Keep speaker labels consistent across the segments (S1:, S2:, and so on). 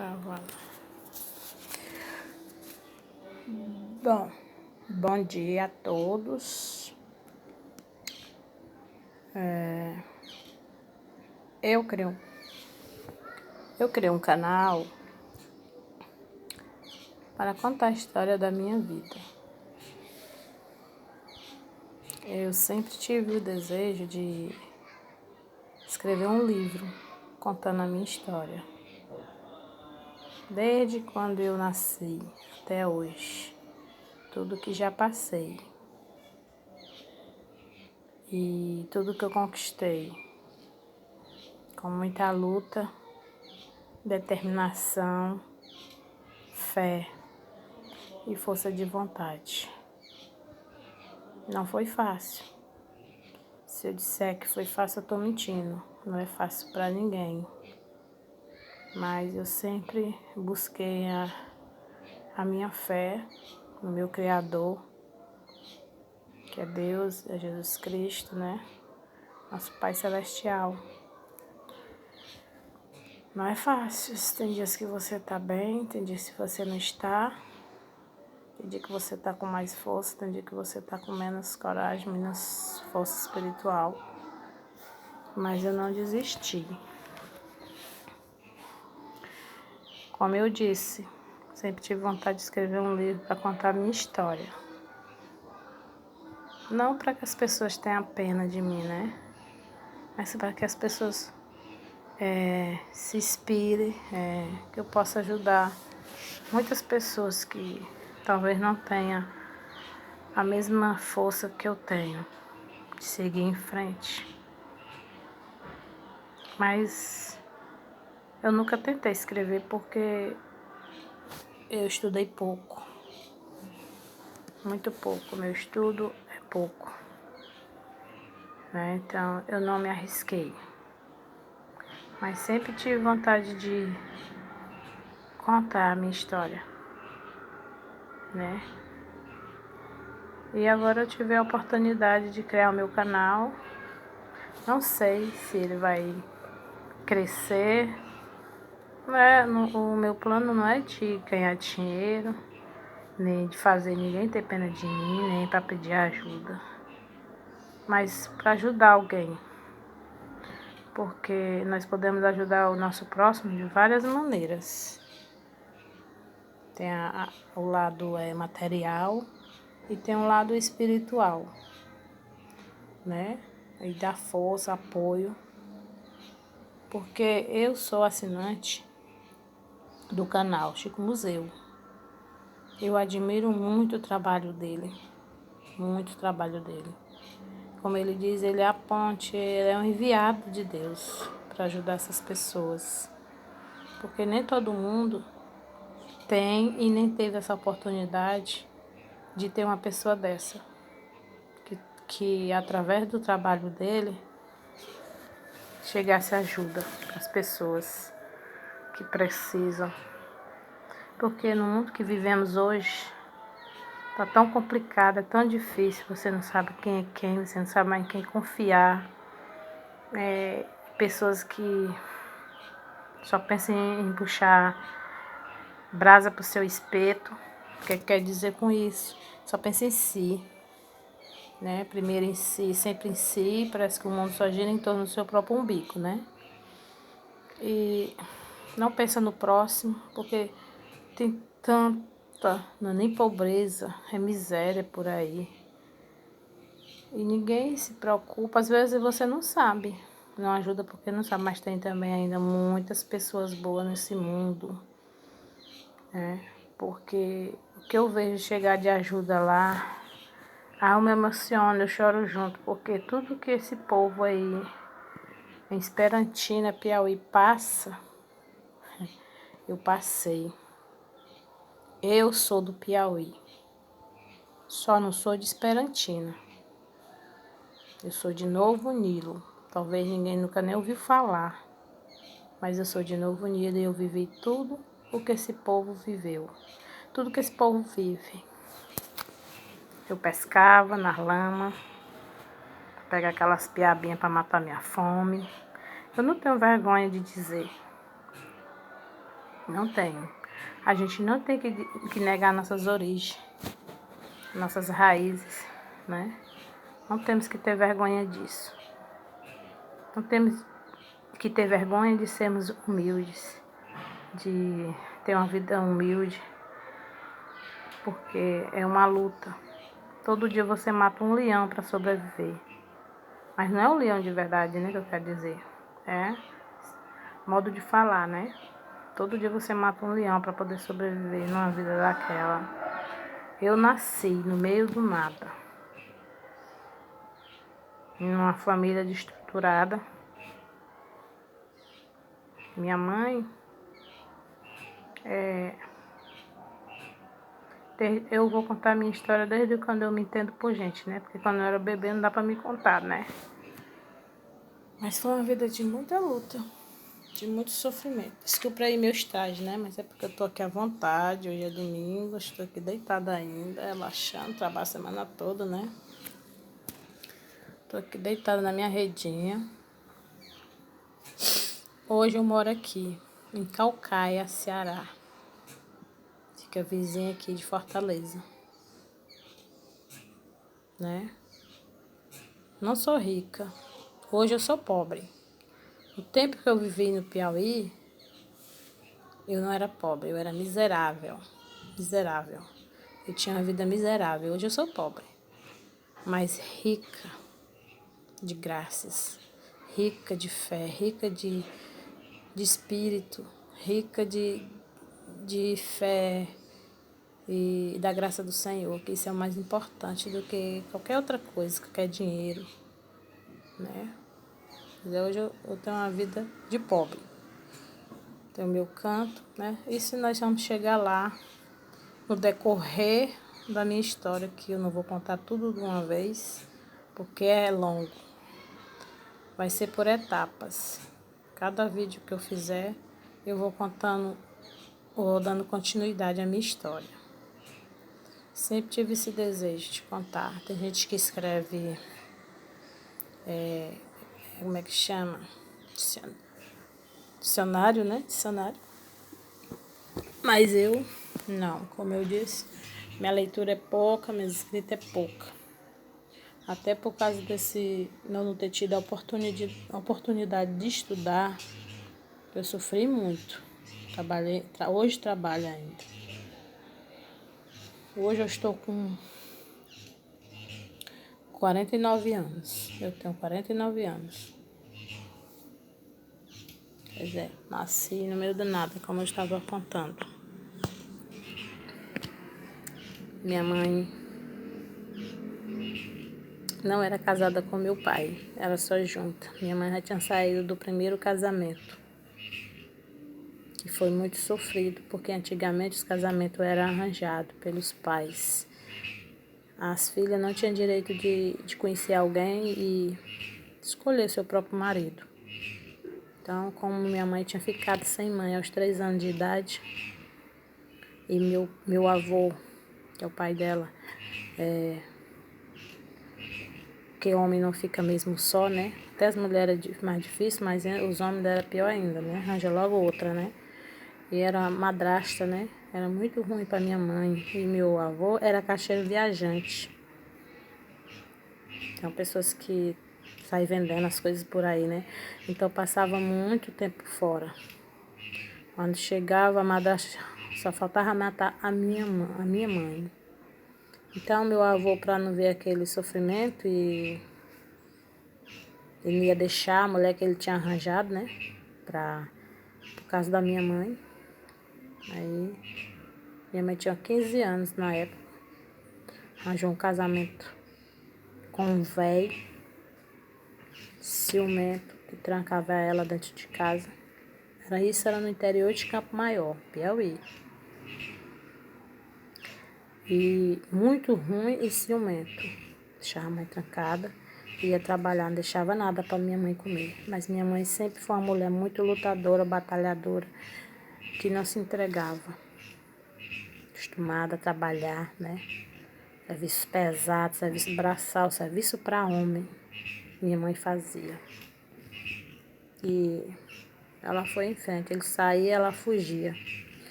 S1: Gravando. Bom dia a todos. Eu criei um canal para contar a história da minha vida. Eu sempre tive o desejo de escrever um livro contando a minha história. Desde quando eu nasci até hoje, tudo que já passei e tudo que eu conquistei, com muita luta, determinação, fé e força de vontade. Não foi fácil. Se eu disser que foi fácil, eu tô mentindo. Não é fácil para ninguém. Mas eu sempre busquei a minha fé no meu Criador, que é Deus, é Jesus Cristo, né? Nosso Pai Celestial. Não é fácil. Tem dias que você tá bem, tem dias que você não está. Tem dia que você tá com mais força, tem dia que você tá com menos coragem, menos força espiritual. Mas eu não desisti. Como eu disse, sempre tive vontade de escrever um livro para contar a minha história. Não para que as pessoas tenham pena de mim, né? Mas para que as pessoas se inspirem, que eu possa ajudar muitas pessoas que talvez não tenham a mesma força que eu tenho de seguir em frente. Mas eu nunca tentei escrever porque eu estudei pouco. Muito pouco. Meu estudo é pouco. Né? Então eu não me arrisquei. Mas sempre tive vontade de contar a minha história. Né? E agora eu tive a oportunidade de criar o meu canal. Não sei se ele vai crescer. O meu plano não é de ganhar dinheiro, nem de fazer ninguém ter pena de mim, nem para pedir ajuda. Mas para ajudar alguém. Porque nós podemos ajudar o nosso próximo de várias maneiras. Tem o lado material e tem o lado espiritual, né? E dá força, apoio. Porque eu sou assinante do canal Chico Museu. Eu admiro muito o trabalho dele. Muito o trabalho dele. Como ele diz, ele é a ponte, ele é um enviado de Deus para ajudar essas pessoas. Porque nem todo mundo tem e nem teve essa oportunidade de ter uma pessoa dessa. Que através do trabalho dele, chegasse ajuda para as pessoas que precisam. Porque no mundo que vivemos hoje, tá tão complicado, é tão difícil, você não sabe quem é quem, você não sabe mais em quem confiar. Pessoas que só pensam em puxar brasa pro seu espeto. O que quer dizer com isso? Só pensa em si, né? Primeiro em si, sempre em si, parece que o mundo só gira em torno do seu próprio umbigo, né? E não pensa no próximo, porque tem tanta, não é nem pobreza, é miséria por aí. E ninguém se preocupa, às vezes você não sabe, não ajuda porque não sabe, mas tem também ainda muitas pessoas boas nesse mundo, né? Porque o que eu vejo chegar de ajuda lá, eu me emociono, eu choro junto, porque tudo que esse povo aí, em Esperantina, Piauí, passa, eu passei. Eu sou do Piauí, só não sou de Esperantina. Eu sou de Novo Nilo, talvez ninguém nunca nem ouviu falar, mas eu sou de Novo Nilo e eu vivi tudo o que esse povo viveu, tudo que esse povo vive. Eu pescava na lama, pegava aquelas piabinhas para matar minha fome. Eu não tenho vergonha de dizer. Não tenho. A gente não tem que negar nossas origens, nossas raízes, né? Não temos que ter vergonha disso. Não temos que ter vergonha de sermos humildes, de ter uma vida humilde, porque é uma luta. Todo dia você mata um leão para sobreviver. Mas não é o leão de verdade, né, que eu quero dizer. É modo de falar, né? Todo dia você mata um leão para poder sobreviver numa vida daquela. Eu nasci no meio do nada, em uma família desestruturada. Minha mãe, eu vou contar a minha história desde quando eu me entendo por gente, né? Porque quando eu era bebê não dá pra me contar, né? Mas foi uma vida de muita luta, de muito sofrimento. Desculpa aí meus trajes, né? Mas é porque eu tô aqui à vontade. Hoje é domingo, estou aqui deitada ainda, relaxando, trabalho a semana toda, né? Tô aqui deitada na minha redinha. Hoje eu moro aqui, em Caucaia, Ceará. Fica vizinha aqui de Fortaleza, né? Não sou rica. Hoje eu sou pobre. No tempo que eu vivi no Piauí, eu não era pobre, eu era miserável. Miserável. Eu tinha uma vida miserável. Hoje eu sou pobre, mas rica de graças, rica de fé, rica de espírito, rica de fé e da graça do Senhor, que isso é o mais importante do que qualquer outra coisa, qualquer dinheiro, né? Mas hoje eu tenho uma vida de pobre. Tenho meu canto, né? E se nós vamos chegar lá no decorrer da minha história, que eu não vou contar tudo de uma vez, porque é longo. Vai ser por etapas. Cada vídeo que eu fizer, eu vou contando ou dando continuidade à minha história. Sempre tive esse desejo de contar. Tem gente que escreve, como é que chama? Dicionário, né? Dicionário. Mas eu, não. Como eu disse, minha leitura é pouca, minha escrita é pouca. Até por causa desse não ter tido a oportunidade de estudar, eu sofri muito. Hoje trabalho ainda. Hoje eu estou com 49 anos. Eu tenho 49 anos. Pois é, nasci no meio do nada, como eu estava contando. Minha mãe não era casada com meu pai, era só junta. Minha mãe já tinha saído do primeiro casamento, que foi muito sofrido, porque antigamente os casamentos eram arranjados pelos pais. As filhas não tinham direito de conhecer alguém e escolher seu próprio marido. Então, como minha mãe tinha ficado sem mãe aos 3 anos de idade, e meu avô, que é o pai dela, porque homem não fica mesmo só, né? Até as mulheres é mais difícil, mas os homens era pior ainda, né? Arranja logo outra, né? E era madrasta, né? Era muito ruim para minha mãe. E meu avô era caixeiro viajante. São pessoas que saem vendendo as coisas por aí, né? Então passava muito tempo fora. Quando chegava, a madrasta só faltava matar a minha mãe. Então meu avô, para não ver aquele sofrimento, e ele não ia deixar a mulher que ele tinha arranjado, né? Por causa da minha mãe. Aí minha mãe tinha 15 anos na época. Arranjou um casamento com um velho ciumento que trancava ela dentro de casa. Era no interior de Campo Maior, Piauí. E muito ruim e ciumento. Deixava a mãe trancada, ia trabalhar, não deixava nada para minha mãe comer. Mas minha mãe sempre foi uma mulher muito lutadora, batalhadora, que não se entregava. Acostumada a trabalhar, né? Serviço pesado, serviço braçal, serviço para homem. Minha mãe fazia. E ela foi em frente. Ele saía, ela fugia.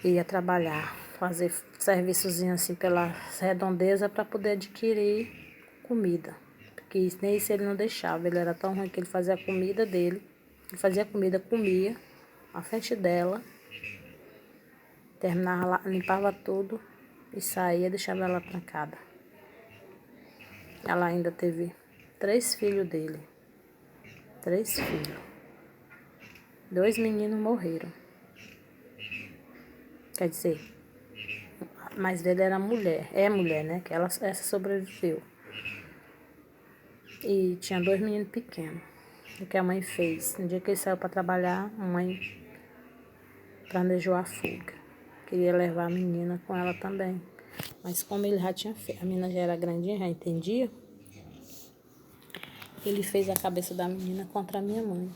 S1: Ia trabalhar, fazer serviçozinho assim pela redondeza para poder adquirir comida. Porque nem isso ele não deixava. Ele era tão ruim que ele fazia a comida dele. Ele fazia a comida, comia à frente dela. Terminava lá, limpava tudo e saía, deixava ela trancada. Ela ainda teve 3 filhos dele. 3 filhos. 2 meninos morreram. Quer dizer, a mais velha era mulher. É mulher, né? Que essa sobreviveu. E tinha 2 meninos pequenos. O que a mãe fez? No dia que ele saiu para trabalhar, a mãe planejou a fuga. Queria levar a menina com ela também. Mas como ele já tinha feito, a menina já era grandinha, já entendia. Ele fez a cabeça da menina contra a minha mãe.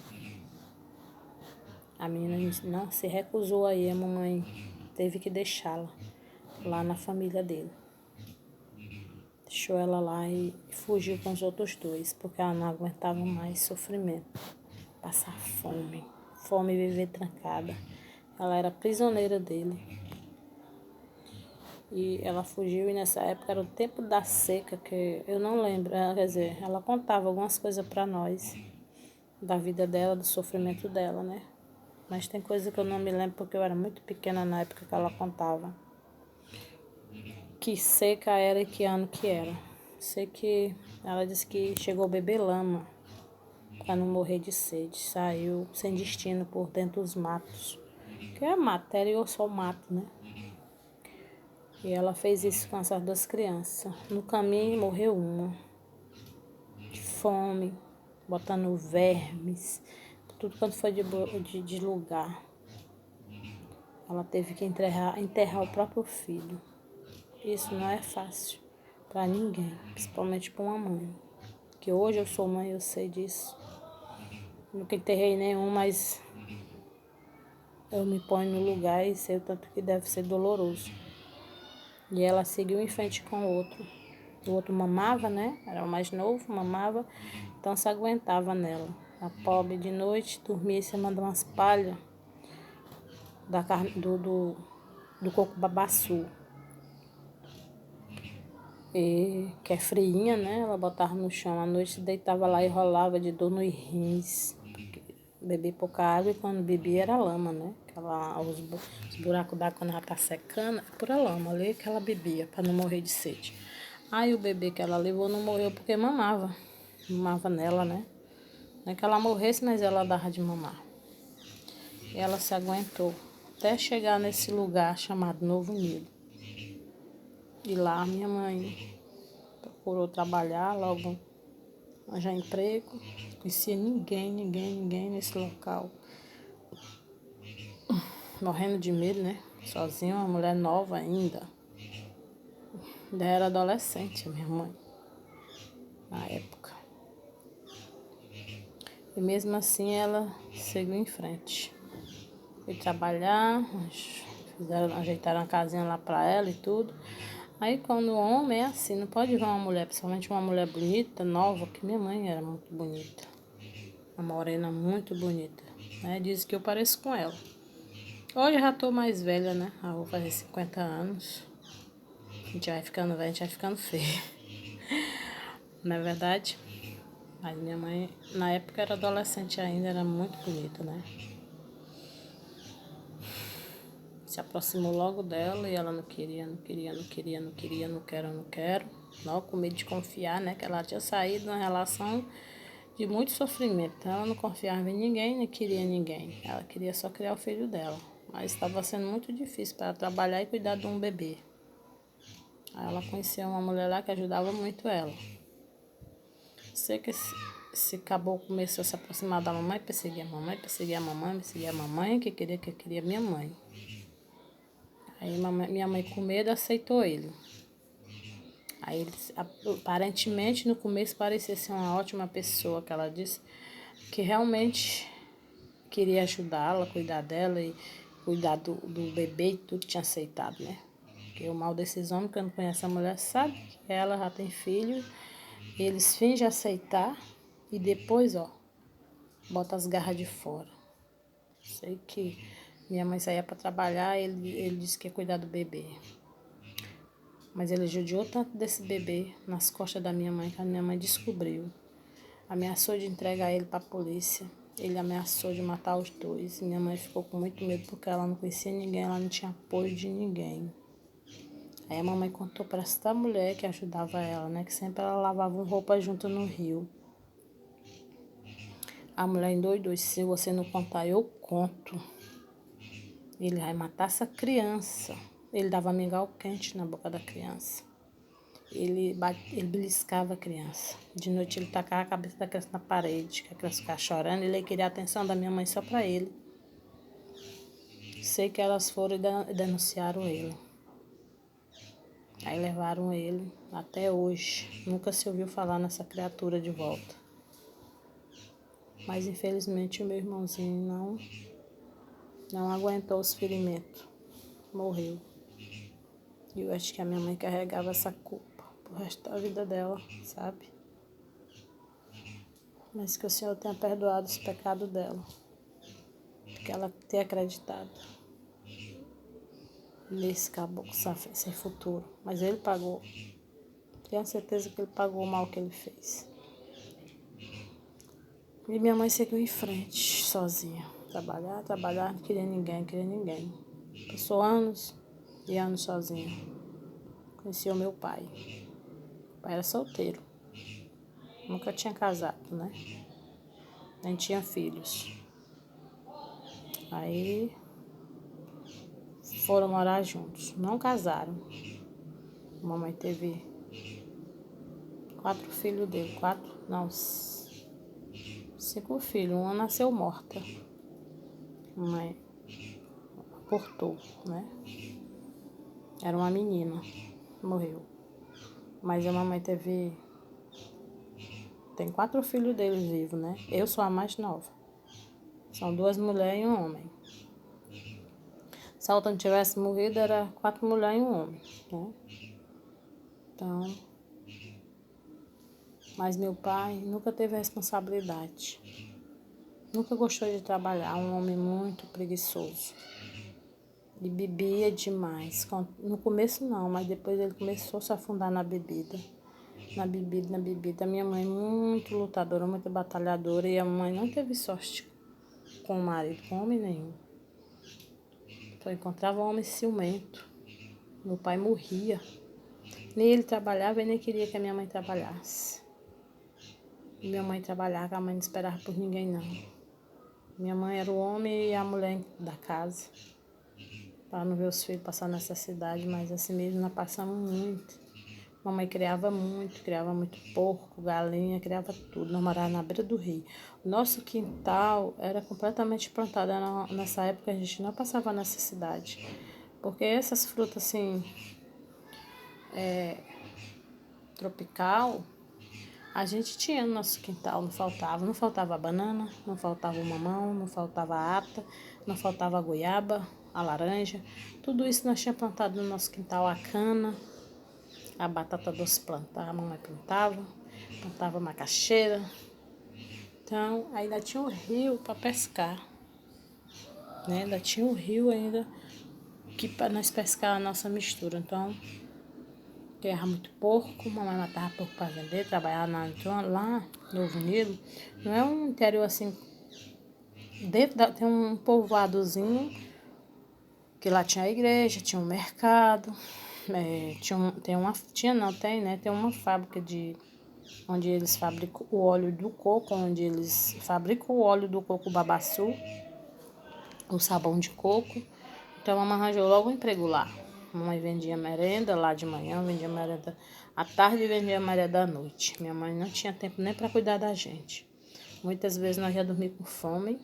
S1: A menina não se recusou aí, a mamãe teve que deixá-la lá na família dele. Deixou ela lá e fugiu com os outros 2, porque ela não aguentava mais sofrimento. Passar fome, fome e viver trancada. Ela era prisioneira dele. E ela fugiu e nessa época era o tempo da seca, que eu não lembro, quer dizer, ela contava algumas coisas para nós, da vida dela, do sofrimento dela, né? Mas tem coisa que eu não me lembro porque eu era muito pequena na época que ela contava. Que seca era e que ano que era. Sei que ela disse que chegou a beber lama para não morrer de sede. Saiu sem destino por dentro dos matos. Que é matéria ou só mato, né? E ela fez isso com essas 2 crianças. No caminho morreu uma. De fome, botando vermes, tudo quanto foi de lugar. Ela teve que enterrar o próprio filho. Isso não é fácil para ninguém, principalmente para uma mãe. Que hoje eu sou mãe, eu sei disso. Nunca enterrei nenhum, mas eu me ponho no lugar e sei o tanto que deve ser doloroso. E ela seguiu em frente com o outro. O outro mamava, né? Era o mais novo, mamava, então se aguentava nela. A pobre de noite dormia em cima de umas palhas da carne, do coco babaçu. E, que é friinha, né? Ela botava no chão à noite, deitava lá e rolava de dor nos rins. Bebia pouca água e quando bebia era lama, né? Os buracos d'água quando ela tá secando, é pura lama ali que ela bebia para não morrer de sede. Aí o bebê que ela levou não morreu porque mamava. Mamava nela, né? Não é que ela morresse, mas ela dava de mamar. E ela se aguentou até chegar nesse lugar chamado Novo Nilo. E lá minha mãe procurou trabalhar, logo arranjar emprego. Não conhecia ninguém nesse local. Morrendo de medo, né? Sozinha, uma mulher nova ainda. Ainda era adolescente, a minha mãe, na época. E mesmo assim ela seguiu em frente. Foi trabalhar, ajeitaram a casinha lá pra ela e tudo. Aí quando o homem é assim, não pode ver uma mulher, principalmente uma mulher bonita, nova, que minha mãe era muito bonita. Uma morena muito bonita, né? Diz que eu pareço com ela. Hoje eu já tô mais velha, né? Eu vou fazer 50 anos. A gente vai ficando velha, a gente vai ficando feia. Não é verdade? Mas minha mãe, na época, era adolescente ainda, era muito bonita, né? Se aproximou logo dela e ela não queria, não quero. Logo com medo de confiar, né? Que ela tinha saído de uma relação de muito sofrimento. Então ela não confiava em ninguém, nem queria ninguém. Ela queria só criar o filho dela. Mas estava sendo muito difícil para ela trabalhar e cuidar de um bebê. Aí ela conheceu uma mulher lá que ajudava muito ela. Sei que esse caboclo começou a se aproximar da mamãe, perseguia a mamãe, que queria minha mãe. Aí minha mãe com medo aceitou ele. Aí ele, aparentemente no começo parecia ser uma ótima pessoa, que ela disse que realmente queria ajudá-la, cuidar dela e cuidar do bebê e tudo, tinha aceitado, né? Porque o mal desses homens, que não conhece a mulher, sabe que ela já tem filho, eles fingem aceitar e depois, ó, bota as garras de fora. Sei que minha mãe saía para trabalhar, ele disse que ia cuidar do bebê. Mas ele judiou tanto desse bebê nas costas da minha mãe, que a minha mãe descobriu. Ameaçou de entregar ele para a polícia. Ele ameaçou de matar os dois. Minha mãe ficou com muito medo porque ela não conhecia ninguém, ela não tinha apoio de ninguém. Aí a mamãe contou para essa mulher que ajudava ela, né? Que sempre ela lavava roupa junto no rio. A mulher endoidou, disse, se você não contar, eu conto. Ele vai matar essa criança. Ele dava mingau quente na boca da criança. Ele beliscava a criança. De noite ele tacava a cabeça da criança na parede, que a criança ficava chorando. Ele queria a atenção da minha mãe só para ele. Sei que elas foram e denunciaram ele. Aí levaram ele até hoje. Nunca se ouviu falar nessa criatura de volta. Mas infelizmente o meu irmãozinho não aguentou os ferimentos. Morreu. E eu acho que a minha mãe carregava essa culpa pro resto da vida dela, sabe? Mas que o Senhor tenha perdoado os pecados dela. Porque ela ter acreditado nesse caboclo sem futuro. Mas ele pagou. Tenho certeza que ele pagou o mal que ele fez. E minha mãe seguiu em frente, sozinha. Trabalhar, não queria ninguém. Passou anos e anos sozinha. Conheci o meu pai. O pai era solteiro. Nunca tinha casado, né? Nem tinha filhos. Aí foram morar juntos. Não casaram. A mamãe teve 4 filhos dele. 5 filhos. Uma nasceu morta. A mãe abortou, né? Era uma menina. Morreu. Mas a mamãe tem 4 filhos deles vivos, né? Eu sou a mais nova. São 2 mulheres e um homem. Se a outra não tivesse morrido, era 4 mulheres e um homem, né? Então, mas meu pai nunca teve responsabilidade. Nunca gostou de trabalhar, um homem muito preguiçoso. Ele bebia demais. No começo não, mas depois ele começou a se afundar na bebida. Na bebida. Minha mãe muito lutadora, muito batalhadora. E a mãe não teve sorte com o marido, com homem nenhum. Só encontrava um homem ciumento. Meu pai morria. Nem ele trabalhava e nem queria que a minha mãe trabalhasse. E minha mãe trabalhava, a mãe não esperava por ninguém não. Minha mãe era o homem e a mulher da casa. Para não ver os filhos passar necessidade, mas assim mesmo nós passamos muito. Mamãe criava muito porco, galinha, criava tudo. Nós morávamos na beira do rio. O nosso quintal era completamente plantado. Nessa época a gente não passava necessidade. Porque essas frutas assim, tropical, a gente tinha no nosso quintal, não faltava. Não faltava banana, não faltava o mamão, não faltava a ata, não faltava a goiaba, a laranja. Tudo isso nós tínhamos plantado no nosso quintal, a cana. A batata doce plantava, a mamãe plantava macaxeira. Então, ainda tinha um rio para pescar, né? Ainda tinha um rio ainda que para nós pescar a nossa mistura. Então, criava muito porco, mamãe matava porco para vender, trabalhava lá no Novo Nilo. Não é um interior assim, tem um povoadozinho, que lá tinha a igreja, tinha um mercado, tem uma fábrica onde eles fabricam o óleo do coco, onde eles fabricam o óleo do coco babaçu, o sabão de coco. Então a mamãe arranjou logo um emprego lá. A mamãe vendia merenda lá de manhã, vendia merenda à tarde e vendia merenda à noite. Minha mãe não tinha tempo nem para cuidar da gente. Muitas vezes nós ia dormir com fome,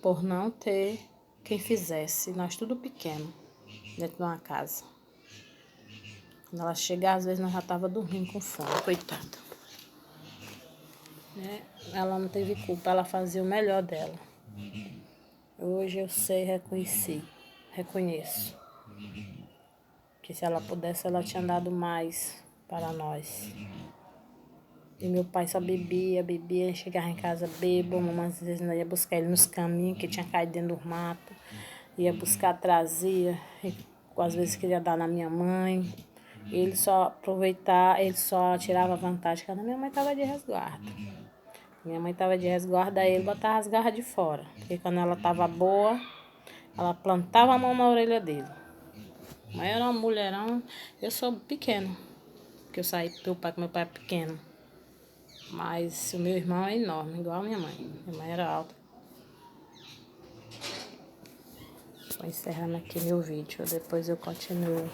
S1: por não ter quem fizesse. Nós tudo pequeno, dentro de uma casa. Quando ela chegava, às vezes nós já estava dormindo com fome, coitada. Né? Ela não teve culpa, ela fazia o melhor dela. Hoje eu sei, reconheço. Que se ela pudesse, ela tinha dado mais para nós. E meu pai só bebia, chegava em casa bêbado, mamãe às vezes não ia buscar ele nos caminhos, que tinha caído dentro do mato. Ia buscar, trazia, e às vezes queria dar na minha mãe. Ele só aproveitava, ele só tirava vantagem quando minha mãe estava de resguardo. Minha mãe estava de resguardo, aí ele botava as garras de fora. Porque quando ela estava boa, ela plantava a mão na orelha dele. Mas era um mulherão, eu sou pequeno, porque eu saí do pai com meu pai pequeno. Mas o meu irmão é enorme, igual a minha mãe. Minha mãe era alta. Vou encerrando aqui meu vídeo, depois eu continuo.